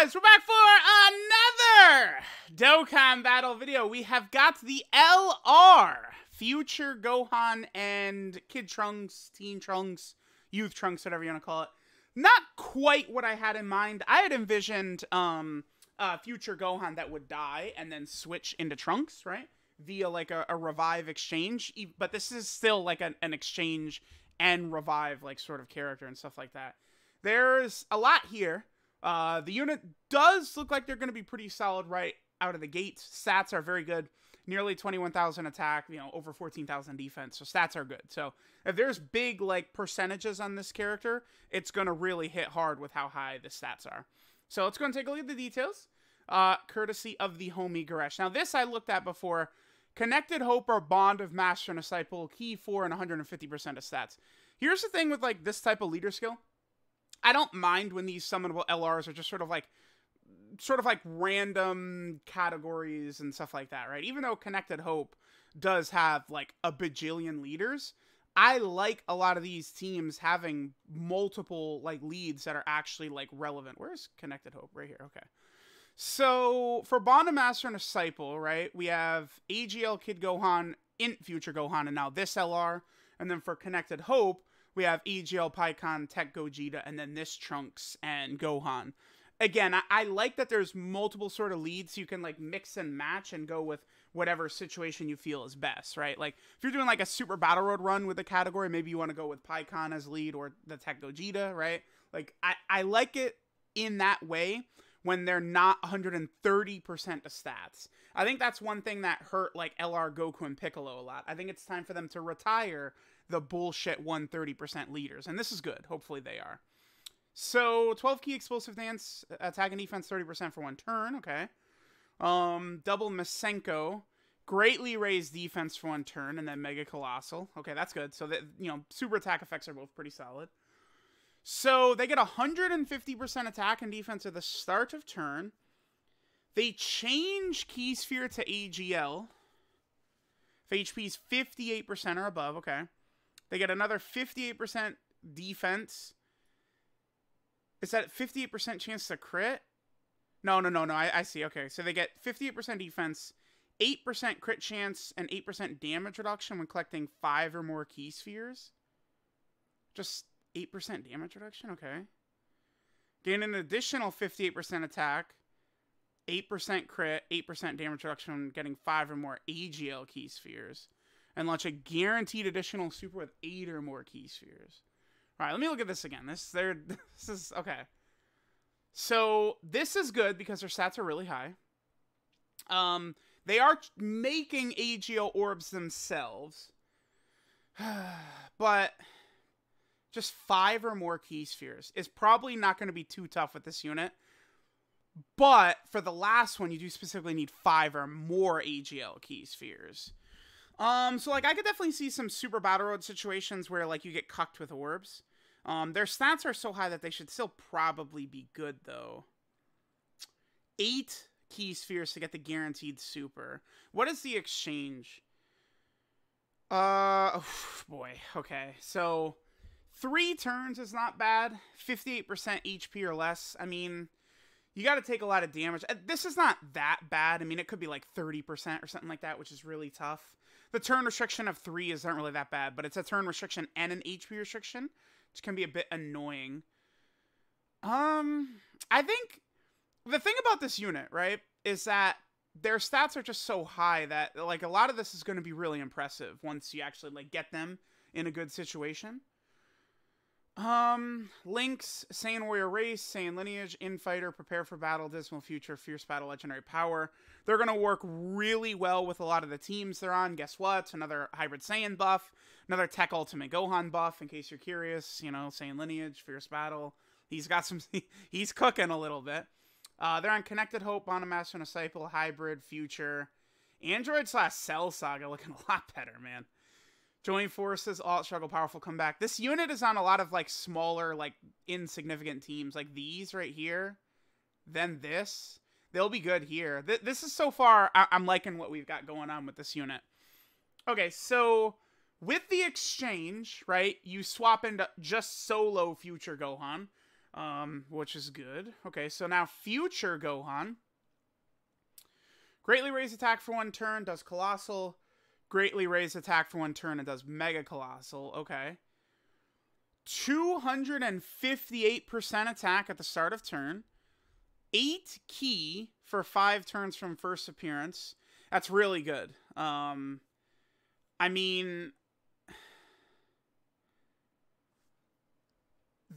guys, we're back for another Dokkan battle video. We have got the LR, Future Gohan and Kid Trunks, Teen Trunks, Youth Trunks, whatever you want to call it. Not quite what I had in mind. I had envisioned Future Gohan that would die and then switch into Trunks, right? Via like a revive exchange. But this is still like an exchange and revive like sort of character and stuff like that. There's a lot here. The unit does look like they're going to be pretty solid right out of the gate. Stats are very good. Nearly 21,000 attack, you know, over 14,000 defense. So stats are good. So if there's big, like, percentages on this character, it's going to really hit hard with how high the stats are. So let's go and take a look at the details, courtesy of the homie Goresh. Now, this I looked at before. Connected Hope or Bond of Master and Disciple, key 4 and 150% of stats. Here's the thing with, like, this type of leader skill. I don't mind when these summonable LRs are just sort of like random categories and stuff like that, right? Even though Connected Hope does have like a bajillion leaders, I like a lot of these teams having multiple like leads that are actually like relevant. Where's Connected Hope? Right here. Okay. So for Bond of Master and Disciple, right, we have AGL Kid Gohan, Int Future Gohan, and now this LR. And then for Connected Hope, we have EGL, Pycon, Tech Gogeta, and then this Trunks and Gohan. Again, I like that there's multiple sort of leads, so you can like mix and match and go with whatever situation you feel is best, right? Like, if you're doing like a Super Battle Road run with a category, maybe you want to go with Pycon as lead or the Tech Gogeta, right? Like, I like it in that way when they're not 130% of stats. I think that's one thing that hurt like LR, Goku, and Piccolo a lot. I think it's time for them to retire the bullshit 130% leaders. And this is good. Hopefully they are. So, 12 key explosive dance, attack and defense 30% for one turn. Okay. Double Masenko, greatly raised defense for one turn, and then Mega Colossal. Okay, that's good. So, that, you know, super attack effects are both pretty solid. So, they get 150% attack and defense at the start of turn. They change Key Sphere to AGL. If HP's 58% or above, okay. They get another 58% defense. Is that 58% chance to crit? No. I see. Okay, so they get 58% defense, 8% crit chance, and 8% damage reduction when collecting 5 or more key spheres. Just 8% damage reduction? Okay. Gain an additional 58% attack, 8% crit, 8% damage reduction when getting 5 or more AGL key spheres. And launch a guaranteed additional super with 8 or more key spheres. All right, let me look at this again. This is okay. So this is good because their stats are really high. They are making AGL orbs themselves, but just 5 or more key spheres is probably not going to be too tough with this unit. But for the last one, you do specifically need 5 or more AGL key spheres. So, like, I could definitely see some Super Battle Road situations where, like, you get cucked with orbs. Their stats are so high that they should still probably be good, though. 8 key spheres to get the guaranteed super. What is the exchange? Oh, boy. Okay, so 3 turns is not bad. 58% HP or less. I mean, you got to take a lot of damage. This is not that bad. I mean, it could be like 30% or something like that, which is really tough. The turn restriction of 3 isn't really that bad, but it's a turn restriction and an HP restriction, which can be a bit annoying. I think the thing about this unit, right, is that their stats are just so high that, like, a lot of this is going to be really impressive once you actually, like, get them in a good situation. Links, Saiyan Warrior Race, Saiyan Lineage, Infighter, Prepare for Battle, Dismal Future, Fierce Battle, Legendary Power. They're going to work really well with a lot of the teams they're on. Guess what? Another Hybrid Saiyan buff, another Tech Ultimate Gohan buff, in case you're curious. You know, Saiyan Lineage, Fierce Battle. He's got some, he's cooking a little bit. They're on Connected Hope, Bond of Master and Disciple, Hybrid, Future. Android / Cell Saga looking a lot better, man. Join forces, alt struggle, powerful comeback. This unit is on a lot of like smaller, like insignificant teams, like these right here. Then this, they'll be good here. This is so far, I'm liking what we've got going on with this unit. Okay, so with the exchange, right, you swap into just solo Future Gohan. which is good. Okay, so now future Gohan. Greatly raise attack for 1 turn, does Colossal. Greatly raise attack for 1 turn and does Mega Colossal. Okay. 258% attack at the start of turn. 8 ki for 5 turns from first appearance. That's really good. I mean,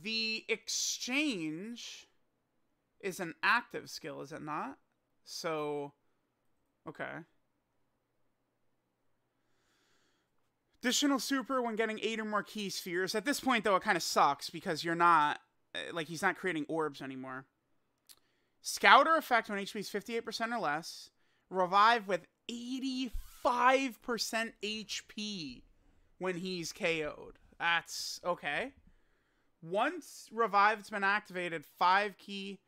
the exchange is an active skill, is it not? So, okay. Additional super when getting 8 or more key spheres. At this point, though, it kind of sucks because you're not, like, he's not creating orbs anymore. Scouter effect when HP is 58% or less. Revive with 85% HP when he's KO'd. That's okay. Once Revive's been activated, 5 key,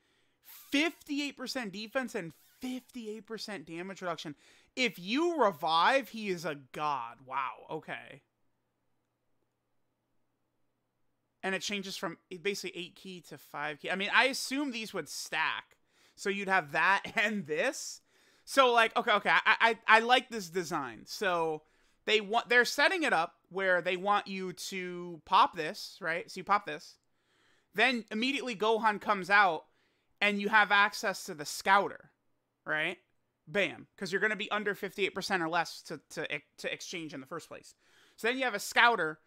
58% defense, and 58% damage reduction. If you revive, he is a god. Wow, okay. And it changes from basically 8 key to 5 key. I mean, I assume these would stack. So you'd have that and this. So, like, okay. I like this design. So they're setting it up where they want you to pop this, right? So you pop this. Then immediately Gohan comes out and you have access to the Scouter, right? Bam. Because you're going to be under 58% or less to exchange in the first place. So then you have a Scouter.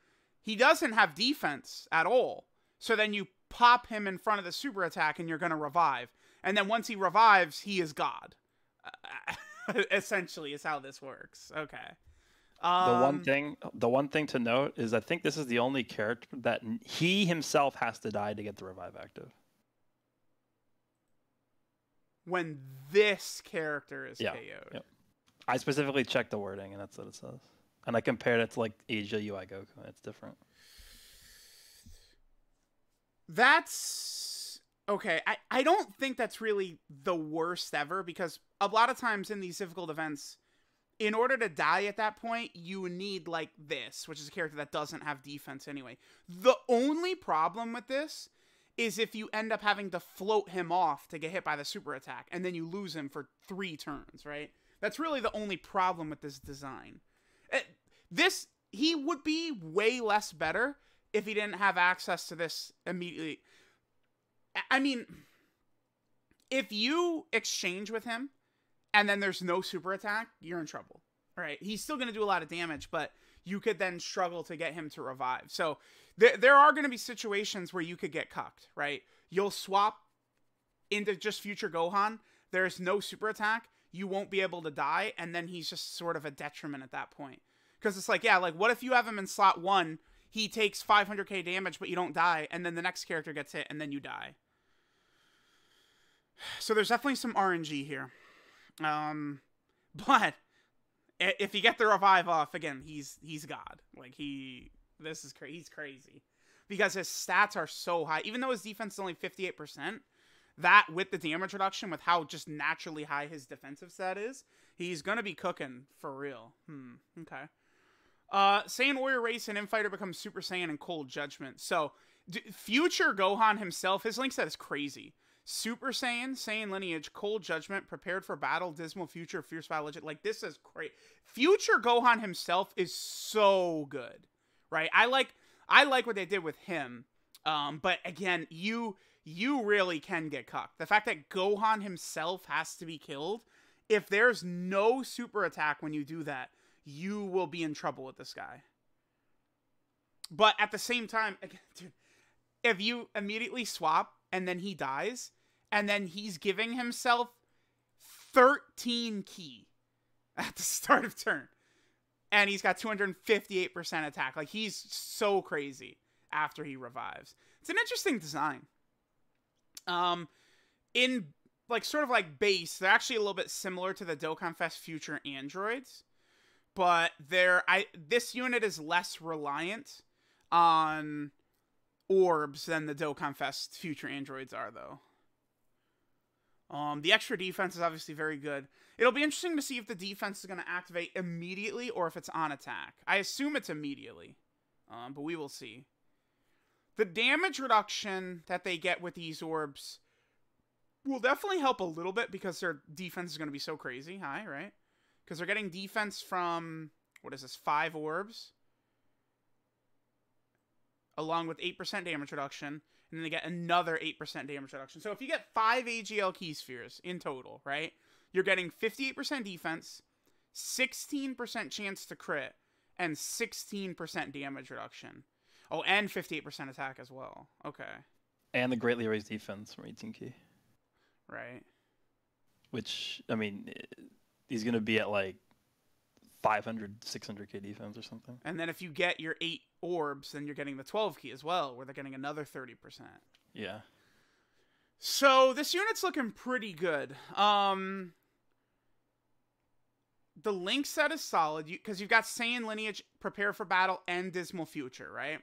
He doesn't have defense at all. So then you pop him in front of the super attack and you're going to revive. And then once he revives, he is God. Essentially is how this works. Okay. The one thing to note is I think this is the only character that he himself has to die to get the revive active. When this character is KO'd. Yep. I specifically checked the wording, and that's what it says. And I compared it to, like, Asia UI Goku, and it's different. That's... okay, I don't think that's really the worst ever, because a lot of times in these difficult events, in order to die at that point, you need, like, this, which is a character that doesn't have defense anyway. The only problem with this is if you end up having to float him off to get hit by the super attack, and then you lose him for 3 turns, right? That's really the only problem with this design. He would be way less better if he didn't have access to this immediately. I mean, if you exchange with him, and then there's no super attack, you're in trouble, right? He's still going to do a lot of damage, but you could then struggle to get him to revive. So there are going to be situations where you could get cucked, right? You'll swap into just future Gohan. There's no super attack. You won't be able to die, and then he's just sort of a detriment at that point. Because it's like, yeah, like, what if you have him in slot 1, he takes 500k damage, but you don't die, and then the next character gets hit, and then you die. So there's definitely some RNG here. But if you get the revive off, again, he's God. Like, he's crazy. Because his stats are so high. Even though his defense is only 58%, that with the damage reduction, with how just naturally high his defensive stat is, he's gonna be cooking for real. Okay. Saiyan Warrior Race and Infighter becomes Super Saiyan and Cold Judgment. So, future Gohan himself, his link set is crazy. Super Saiyan, Saiyan Lineage, Cold Judgment, Prepared for Battle, Dismal Future, Fierce Battle Legend. Like, this is great. Future Gohan himself is so good, right? I like what they did with him. But again, you really can get cucked. The fact that Gohan himself has to be killed, if there's no super attack when you do that, you will be in trouble with this guy. But at the same time, again, dude, if you immediately swap and then he dies, and then he's giving himself 13 ki at the start of turn, and he's got 258% attack. Like, he's so crazy after he revives. It's an interesting design. In, like, sort of like base, they're actually a little bit similar to the Dokkan Fest Future androids, but this unit is less reliant on orbs than the Dokkan Fest Future androids are, though. The extra defense is obviously very good. It'll be interesting to see if the defense is going to activate immediately or if it's on attack. I assume it's immediately, but we will see. The damage reduction that they get with these orbs will definitely help a little bit because their defense is going to be so crazy high, right? Because they're getting defense from, what is this, 5 orbs? Along with 8% damage reduction. And then they get another 8% damage reduction. So if you get 5 AGL key spheres in total, right? You're getting 58% defense, 16% chance to crit, and 16% damage reduction. Oh, and 58% attack as well. Okay. And the greatly raised defense from 18 key. Right. Which, I mean, he's going to be at like 500, 600k defense or something. And then if you get your 8 orbs, then you're getting the 12 key as well, where they're getting another 30%. Yeah. So this unit's looking pretty good. The Link set is solid, because you've got Saiyan Lineage, Prepare for Battle, and Dismal Future, right?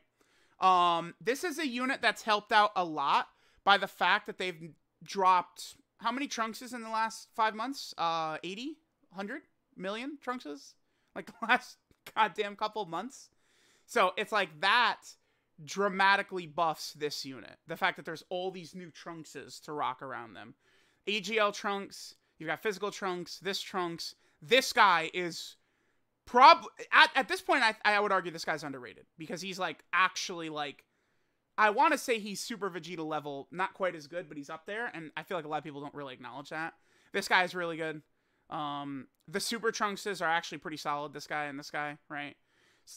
This is a unit that's helped out a lot by the fact that they've dropped, how many Trunkses in the last 5 months? 80? 100 million Trunkses? Like the last goddamn couple months. So it's like that dramatically buffs this unit. The fact that there's all these new Trunkses to rock around them. AGL Trunks, you've got physical Trunks, this guy is at this point, I would argue this guy's underrated because he's like actually like, I want to say he's Super Vegeta level, not quite as good, but he's up there, and I feel like a lot of people don't really acknowledge that. This guy is really good. The Super Trunkses are actually pretty solid, this guy and this guy, right?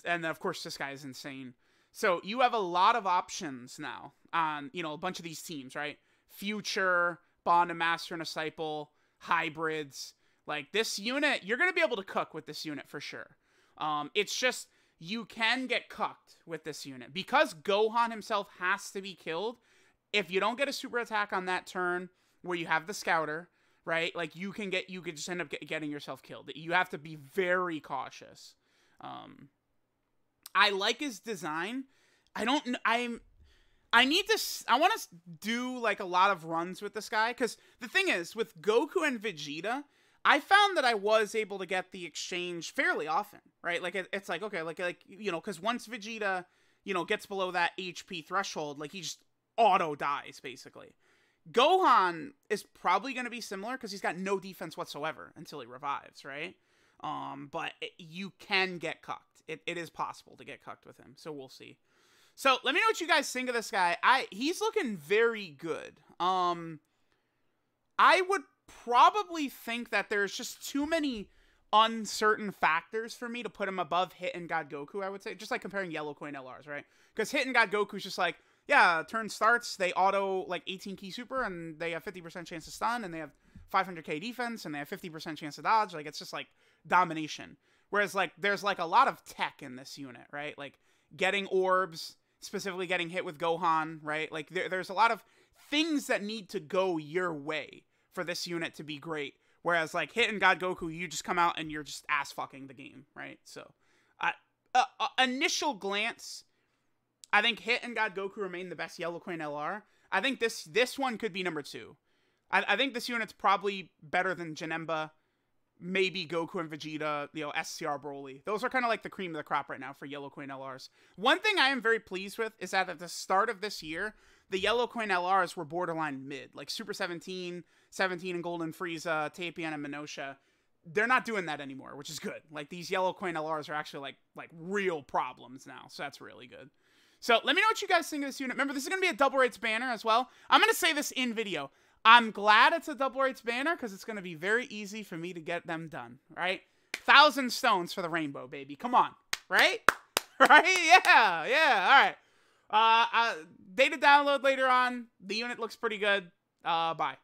And then, of course, this guy is insane. So you have a lot of options now on, you know, a bunch of these teams, right? Future, Bond and Master and Disciple, hybrids. Like, this unit, you're going to be able to cook with this unit for sure. It's just, you can get cucked with this unit. Because Gohan himself has to be killed, if you don't get a super attack on that turn where you have the Scouter, right? Like, you could just end up getting yourself killed. You have to be very cautious. I like his design. I want to do, like, a lot of runs with this guy. Because the thing is, with Goku and Vegeta, I found that I was able to get the exchange fairly often, right? Like, it's like, okay, like, you know, because once Vegeta, you know, gets below that HP threshold, like, he just auto dies, basically. Gohan is probably going to be similar because he's got no defense whatsoever until he revives, right? But you can get cucked. It is possible to get cucked with him, so we'll see. So, let me know what you guys think of this guy. He's looking very good. I would probably think that there's just too many uncertain factors for me to put him above Hit and God Goku, I would say. Just like comparing Yellow Coin LRs, right? Because Hit and God Goku's just like, yeah, turn starts, they auto like 18 key super, and they have 50% chance to stun, and they have 500k defense, and they have 50% chance to dodge. Like, it's just like domination. Whereas, like, there's like a lot of tech in this unit, right? Like, getting orbs, specifically getting hit with Gohan, right? Like, there's a lot of things that need to go your way for this unit to be great. Whereas, like, Hit and God Goku, you just come out and you're just ass-fucking the game, right? So, initial glance, I think Hit and God Goku remain the best Yellow Coin LR. I think this one could be number 2. I think this unit's probably better than Janemba, maybe Goku and Vegeta, you know, SCR Broly. Those are kind of like the cream of the crop right now for Yellow Coin LRs. One thing I am very pleased with is that at the start of this year, the Yellow Coin LRs were borderline mid. Like Super 17 and Golden Frieza, Tapian and Minosha. They're not doing that anymore, which is good. Like, these Yellow Coin LRs are actually like real problems now, so that's really good. So let me know what you guys think of this unit. Remember, this is going to be a double rates banner as well. I'm going to say this in video. I'm glad it's a double rates banner because it's going to be very easy for me to get them done, right? 1,000 stones for the rainbow, baby. Come on, right? Right? Yeah, all right. Data download later on. The unit looks pretty good. Bye.